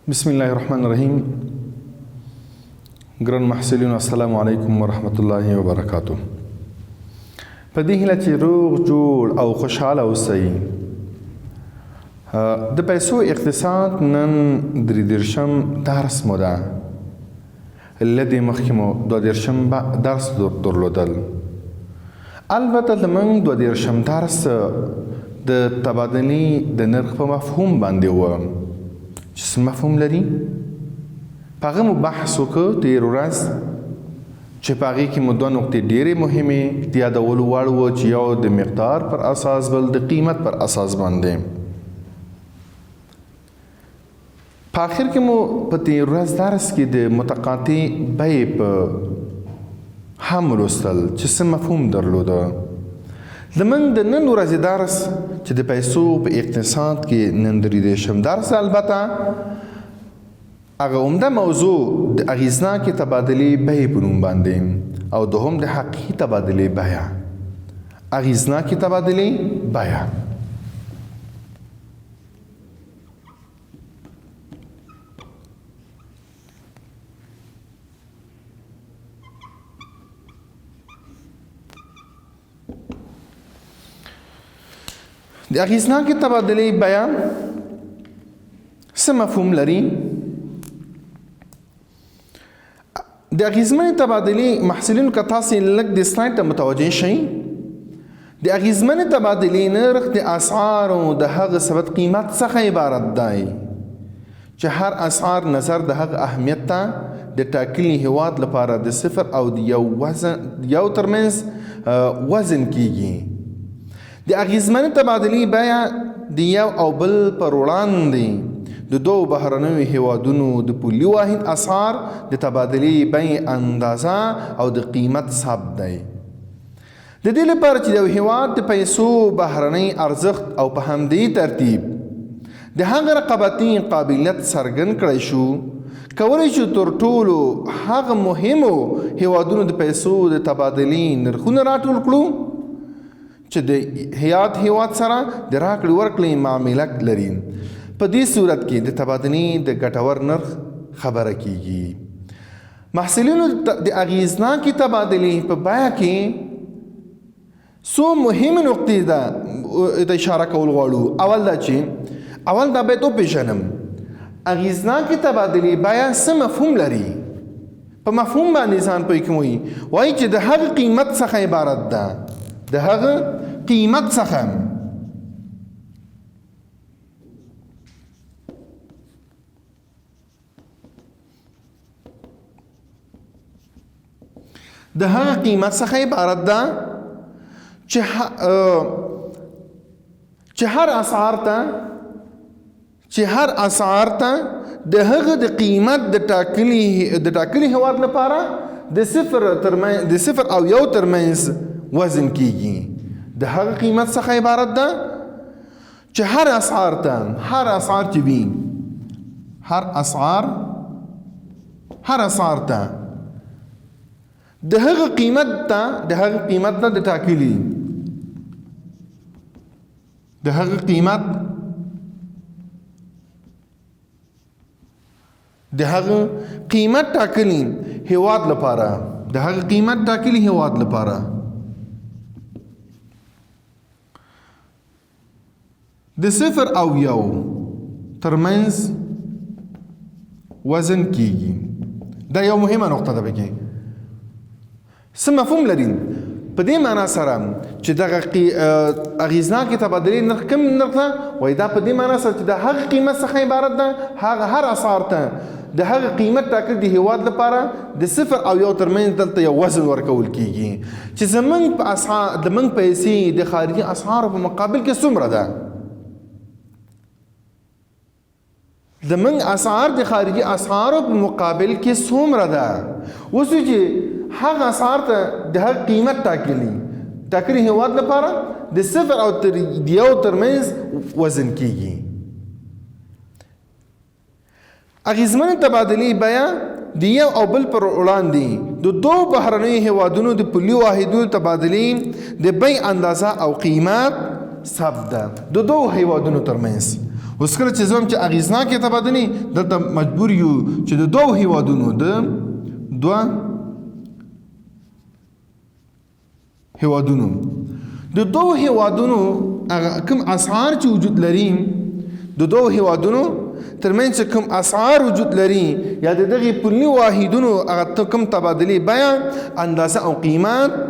بسم الله الرحمن الرحیم. ګران محصلینو السلام علیکم ورحمت الله وبرکاتو. په دې هیله چې روغ جوړ او خوشحاله اوسئ. د پیسو اقتصاد نن دریدرشم درس مو ده. له دې مخکې مو دوهدېرشم درس درلودل. البته زموږ دوهدېرشم درس د تبادلې د نرخ په مفهوم باندې و چې څه مفهوم لري. په هغه مو بحث وکړ تېر ورځ چې په هغې کې مو دوه نقطې ډېرې مهمې د یادولو وړ و چې یو د مقدار پر اساس بل د قیمت پر اساس باندې. په آخر کې مو په تېر ورځ درس کې د متقاطع بیې په هم لوستل چې څه مفهوم درلوده. زموږ د نن ورځې درس چې د پیسو په اقتصاد کې نن دریدېرشم درس البته هغه عمده موضوع د اغېزناکې تبادلې بیې په نوم باندې او دوهم د حقیقي تبادلې بیه. اغېزناکې تبادلې بیه د اغېزناکې تبادلې بیه څه مفهوم لري؟ د اغېزمنې تبادلې محصلینو که تاسې لږ د سلاید ته متوجه شئ، د اغېزمنې تبادلې نرخ د اسعارو د هغه ثبت قیمت څخه عبارت دی چې هر اسعار نظر د هغه اهمیت ته د ټاکلي هیواد لپاره د صفر او د یو ترمنځ وزن کیږي. د اغېزمنې تبادلې بیه د یو او بل پر وړاندې د دوو بهرنیو هیوادونو د پولي واحد اسعار د تبادلې بیې اندازه او د قیمت ثبت دی. د دې لپاره چې د یو هیواد د پیسو بهرنی ارزښت او په همدې ترتیب د هغه رقابتي قابلیت څرګند کړی شو، کولی شو تر ټولو هغه مهمو هیوادونو د پیسو د تبادلې نرخونه راټول کړو چې د هیواد سره د راکړې ورکړې معامله لري. په دې صورت کې د تبادلې د ګټور نرخ خبره کیږي. محصلینو د اغېزناکې تبادلې په بیه کې څو مهمې نقطې ته اشاره کول غواړو. اول دا باید وپېژنم اغېزناکې تبادلې بیه څه مفهوم لري. په مفهوم باندې ځان پوه کوئ وایي چې د هغه قیمت څخه عبارت ده. د هغه قیمت څخه عبارت ده چې هر اسعار ته د هغه د قیمت د ټاکلي هیواد لپاره د صفر او یو ترمنځ وزن کیږي. د هغه قیمت څخه عبارت ده چې هر اسعار چې وي هر اسعار ته د هغه قیمت نه د ټاکلي د هغه قیمت ټاکلي هیواد لپاره د صفر او یو ترمنځ وزن کیږي. دا یو مهمه نقطه ده. پکې څه مفهوم لري؟ په دې معنا سره چې دغه اغېزناکې تبادلې نرخ کوم نرخ ده؟ وایي دا په دې معنا سره چې د هغه قیمت څخه عبارت ده. هر اسعار ته د هغه قیمت ټاکل د هیواد لپاره د صفر او یو ترمنځ دلته یو وزن ورکول کیږي چې زموږ پیسې د خارجي اسعارو په مقابل کې څومره ده. زموږ اسعار د خارجي اسعارو په مقابل کې څومره ده. اوس چې هغه اسعار ته د هغه قیمت ټاکلي هیواد لپاره د صفر او یو ترمنځ وزن کیږي. اغېزمنې تبادلې بیه د یو او بل پر وړاندې د دوو بهرنیو هیوادونو د پولي واحدونو تبادلې د بیې اندازه او قیمت ثبت ده د دوو هیوادونو ترمنځ. اوس کله چې زم چې اغیزناکې تبادلې دلته مجبور یو چې د دوو هیوادونو د دوو هیوادونو کوم اسعار چې وجود لري د دوو هیوادونو ترمنځ کوم اسعار وجود لري یا د دغه پولي واحدونو هغه کوم تبادلې بیه اندازه او قیمت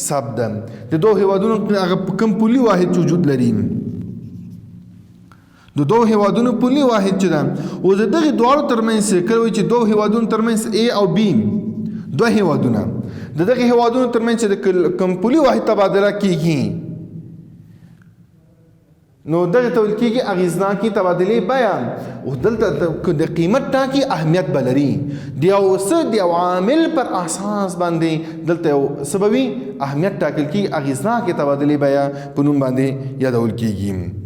ثبت ده د دوو هیوادونو هغه کوم پولي واحد وجود لري د دوو هیوادونو پولي واحد چې ده او د دغه دواړو ترمنځ کله چې دوه هیوادونو ترمنځ A او B دوه هیوادونه د دغه هیوادونو ترمنځ د کوم پولي واحد تبادله کیږي نو دغه ته ویل کېږي اغیزناکې تبادلې بیه او دلته د قیمت ټاکي اهمیت به لري د یو څه د یو عامل پر اساس باندې دلته یو سببي اهمیت ټاکل کېږي اغیزناکې تبادلې بیه په نوم باندې یادول کېږي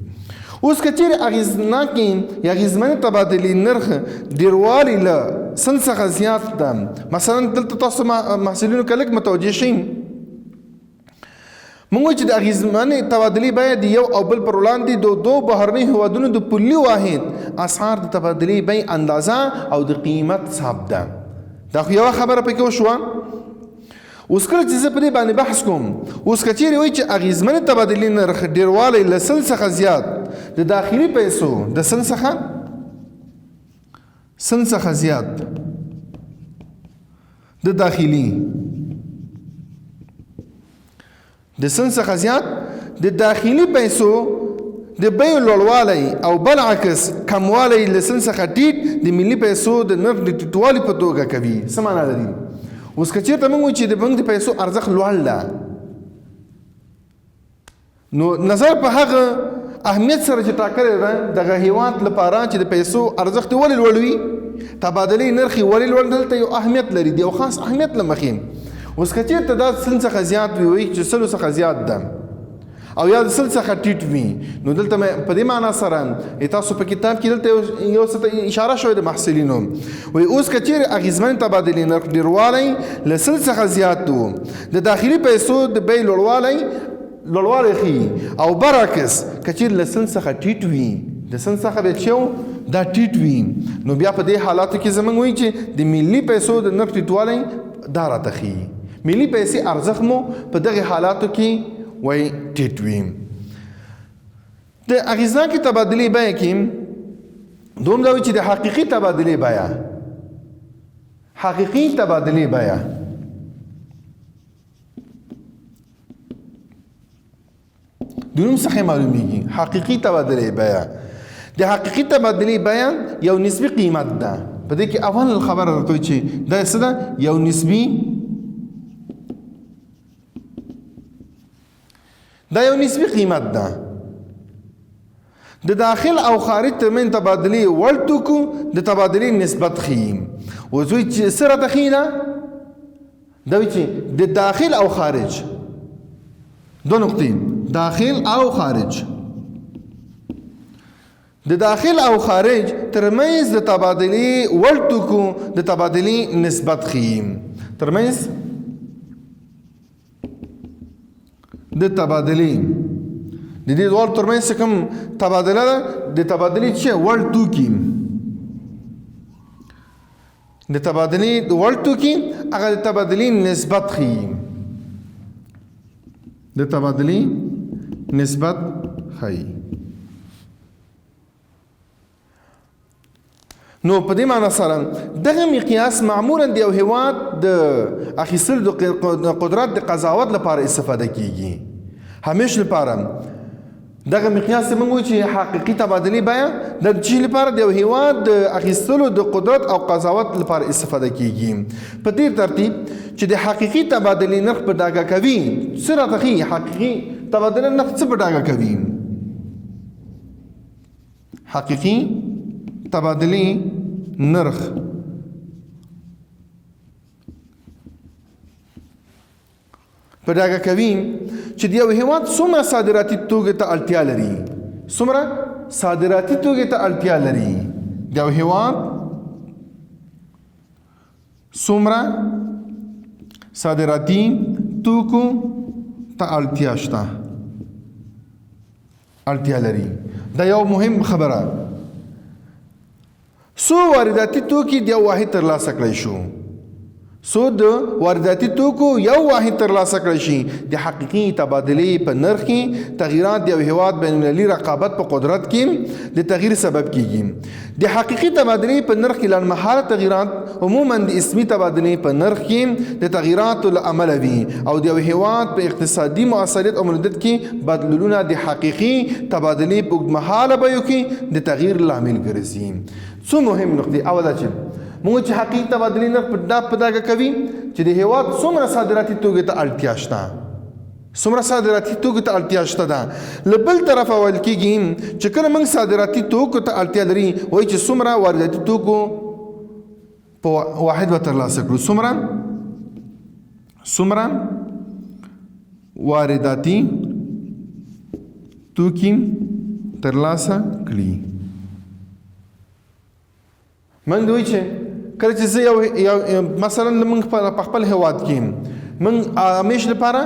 اوس که چیرې اغیزناکې یا اغیزمنې تبادلې نرخ ډېروالی له سل څخه زیات ده مثلا دلته تاسو محصلینو که لږ متوجه شئ موږ وایو چې د اغیزمنې تبادلې بیه د یو او بل پر وړاندې د دوو بهرنیو هیوادونو د پولي واحد اسعار د تبادلې بیې اندازه او د قیمت ثبت ده دا خو یوه خبره پکې وشوه اوس کله چې زه په دې باندې بحث کوم اوس که چیرې وایي چې اغیزمنې تبادلې نرخ ډېروالی له سل څخه زیات د داخلي پیسو د سل څخه زیات د داخلي د سل څخه زیات د داخلي پیسو د بیو لوړوالی او بالعکس کموالی له سل څخه ټیټ د ملي پیسو د نرخ د ټیټوالي په توګه کوي څه معنا لري اوس که چېرته موږ وایو چې د موږ د پیسو ارزښت لوړ ده نو نظر په هغه اهمیت سره چې ټاکلی ده دغه هیواد لپاره چې د پیسو ارزښت ولې لوړ وي تبادلې نرخ یې ولې لوړ دلته یو اهمیت لري د یو خاص اهمیت له مخې اوس که چېرته دا سل څخه زیات وي چې سلو څخه زیات ده او یا د سل څخه ټیټ وي نو دلته په دې معنا سره تاسو په کتاب کې دلته یو څه ته اشاره شوې د محصلینو وایي اوس که چیرې اغیزمنې تبادلې نرخ ډېروالی له سل څخه زیات و د داخلي پیسو د بیې لوړوالی ښیي او برعکس که چیرې له سل څخه ټیټ وي د سل څخه به چې دا ټیټ وي نو بیا په دې حالاتو کې زموږ وایي چې د ملي پیسو د نرخ ټیټوالی دا راته ښیي ملي پیسې ارزښت مو په دغه حالاتو کې وایي ټیټ وي د اغیزناکې تبادلې بیه کې دوم دا وایي چې د حقیقي تبادلې بیه د نوم څخه معلومیږي حقیقي تبادلې بیه د حقیقي تبادلې بیه یو نسبي قیمت ده په دې کې اول خبره درته وایي چې دا څه ده یو نسبي دا یو نسبي قیمت ده د داخل او خارج ترمن تبادلې وړ توکو د تبادلې نسبت ښیي اوس وایي چې څه راته ښیي دا وایي چې د داخل او خارج دو نقطې داخل او خارج د داخل او خارج ترمنځ د تبادلې وړ توکو د تبادلې نسبت ښیي ترمنځ د تبادلې د دې دواړو ترمنځ کوم تبادله ده د تبادلې چې وړ توکي د تبادلې وړ توکي هغه د تبادلې نسبت ښیي د تبادلې نسبت ښیي نو په دې معنی سره دغه مقیاس معمولا د یو هیواد د اخیستلو د قدرت د قضاوت لپاره استفاده کیږي همیشه لپاره دغه مقیاس موږ وایو چې حقیقي تبادلې بیه د چی لپاره د یو هیواد د اخیستلو د قدرت او قضاوت لپاره استفاده کیږي په دې ترتیب چې د حقیقي تبادلې نرخ په ډاګه کوي څه راته ښیي حقیقي تبادلې نرخ څه په ډاګه کوي حقیقي تبادلې نرخ په ډاګه کوي چې د یو هیواد څومره صادراتي توکو ته اړتیا لري څومره صادراتي توکو ته اړتیا لري د یو هیواد څومره صادراتي توکو ته اړتیا لري دا یو مهم خبره څو وارداتي توکي د یو واحد ترلاسه کړی شو څو د وارداتي توکو یو واحد ترلاسه کړی شي د حقیقي تبادلې په نرخ کې تغیرات د یو هیواد بین المللي رقابت په قدرت کې د تغییر سبب کیږي د حقیقي تبادلې په نرخ کې لنډمهاله تغیرات عموما د اسمي تبادلې په نرخ کې د تغیراتو له امله وي او د یو هیواد په اقتصادي مؤثریت او مدت کې بدلونونه د حقیقي تبادلې په اوږدمهاله بیو کې د تغییر لامل ګرځي څو مهم نقطې اوله چې موږ چې حقیقي تبادلې نرخ په ډاګه کوي چې د هیواد څومره صادراتي توکو ته اړتیا شته څومره صادراتي توکو ته اړتیا شته ده له بل طرفه ویل کېږي چې کله موږ صادراتي توکو ته اړتیا لري وایي چې څومره وارداتي توکو په واحد به ترلاسه کړو څومره وارداتي توکي ترلاسه کړي موږ دوی چې کله چې زه یو مثلا موږ په خپل هیواد کې موږ همیش لپاره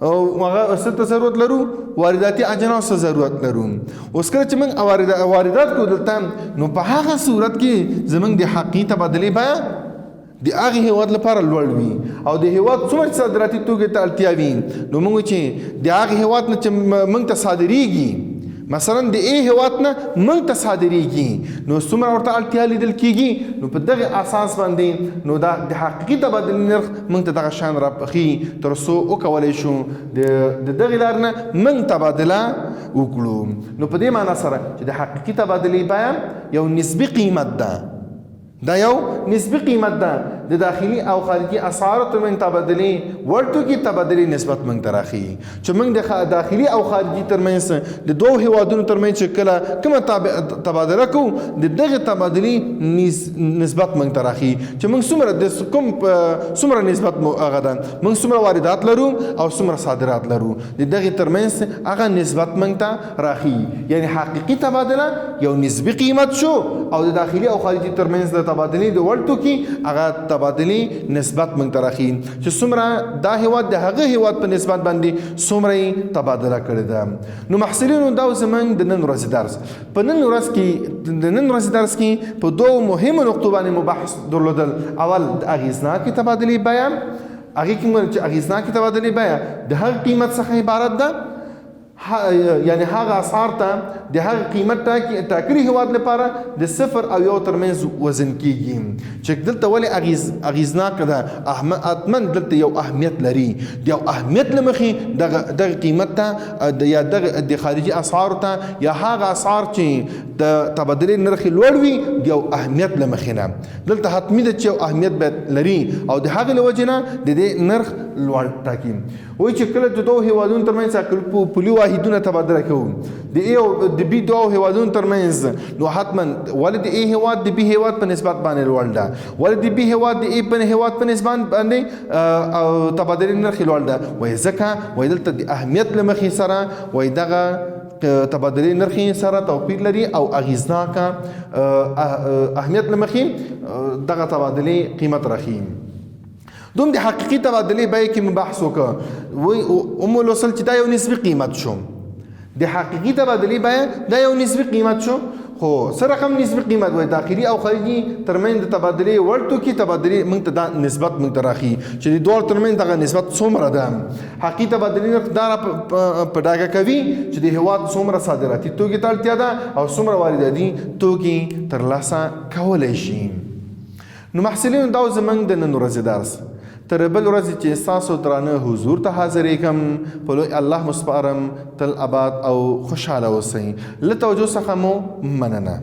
هغه څه ته ضرورت لرو وارداتي اجناس ته ضرورت لرو اوس کله چې موږ واردات کوو دلته نو په هغه صورت کې زموږ د حقیقي تبادلې بیه د هغه هیواد لپاره لوړ وي او د هیواد څومره صادراتي توکو ته اړتیا وي نو موږ چې د هغه هیواد نه چې موږ ته صادریږي مثلا د ای هیواد نه موږ ته صادریږي نو څومره ورته اړتیا لیدل کیږي نو په دغه اساس باندې نو دا د حقیقي تبادلې نرخ موږ ته دغه شان راپخي تر څو وکولی شو د دغې لارې نه موږ تبادله وکړو نو په دې معنا سره چې د حقیقي تبادلې بیه یو نسبي قیمت ده دا یو نسبي قیمت ده د داخلي او خارجي اسعارو ترمنځ تبادلې وړ توکي تبادلې نسبت موږ ته راښيي چې موږ د داخلي او خارجي ترمنځ د دوو هیوادونو ترمنځ چې کله کومه تبادله کوو د دغې تبادلې نسبت موږ ته راښيي چې موږ څومره نسبت هغه ده موږ څومره واردات لرو او څومره صادرات لرو د دغې ترمنځ هغه نسبت موږ ته راښيي یعنی حقیقي تبادله یو نسبي قیمت شو او د داخلي او خارجي ترمنځ د تبادلې د وړ توکي هغه تبادلې نسبت موږ ته راښيي چې څومره دا هیواد د هغه هیواد په نسبت باندې څومره یې تبادله کړې ده نو محصلینو دا زموږ د نن ورځې درس په نن ورځ کې په دوو مهمو نقطو باندې مو بحث درلودل اول د اغېزناکې تبادلې بیه هغې کې موږ چې اغېزناکې تبادلې بیه د هغه قیمت څخه عبارت ده یعنی هغه اسعار ته د هغه قیمت ټاکلي هیواد لپاره د صفر او یو ترمنځ وزن کیږي چې دلته ولې اغېزناکه ده حتمن دلته یو اهمیت لري د یو اهمیت له مخې دغه قیمت ته یا د خارجي اسعارو ته یا هغه اسعار چې د تبادلې نرخ لوړ وي د یو اهمیت له مخې نه دلته حتمي ده چې یو اهمیت باید لري او د هغې له وجې نه د دې نرخ لوړ ټاکي وایي چې کله د دوو هیوادونو ترمنځ پولي واحدونه تبادله کوو د ای او د بي دوو هیوادونو ترمنځ نو حتما ولې د ای هیواد د بي هیواد په نسبت باندې لوړ ده ولې د بي هیواد د ای په هیواد په نسبت باندې تبادلې نرخ لوړ ده وایي ځکه وایي دلته د اهمیت له مخې سره وایي دغه تبادلې نرخ سره توپیر لري او اغېزناکه اهمیت له مخې دغه تبادلې قیمت راښيي دوم د حقیقي تبادلې بیې کې مباحث وکړه وایي ام الوصل چې دا یو نسبي قیمت شو د حقیقي تبادلې بیه دا یو نسبي قیمت شو خو څه رقم نسبي قیمت وایي داخلي او خارجي ترمنځ د تبادلې وړ توکي تبادلې موږ ته دا نسبت موږ ته راښيي چې د دواړو ترمنځ دغه نسبت څومره ده حقیقي تبادلې نرخ دا په ډاګه کوي چې د هیواد څومره صادراتي توکي ته اړتیا ده او څومره وارداتي توکي ترلاسه کولی شي نو محصلینو دا زموږ د نن ورځې درس تر بل ورځې چې ستاسو درانه حضور ته حاضرېږم په لوی الله مسپارم تل اباد او خوشحاله اوسئ له توجه څخه مو مننه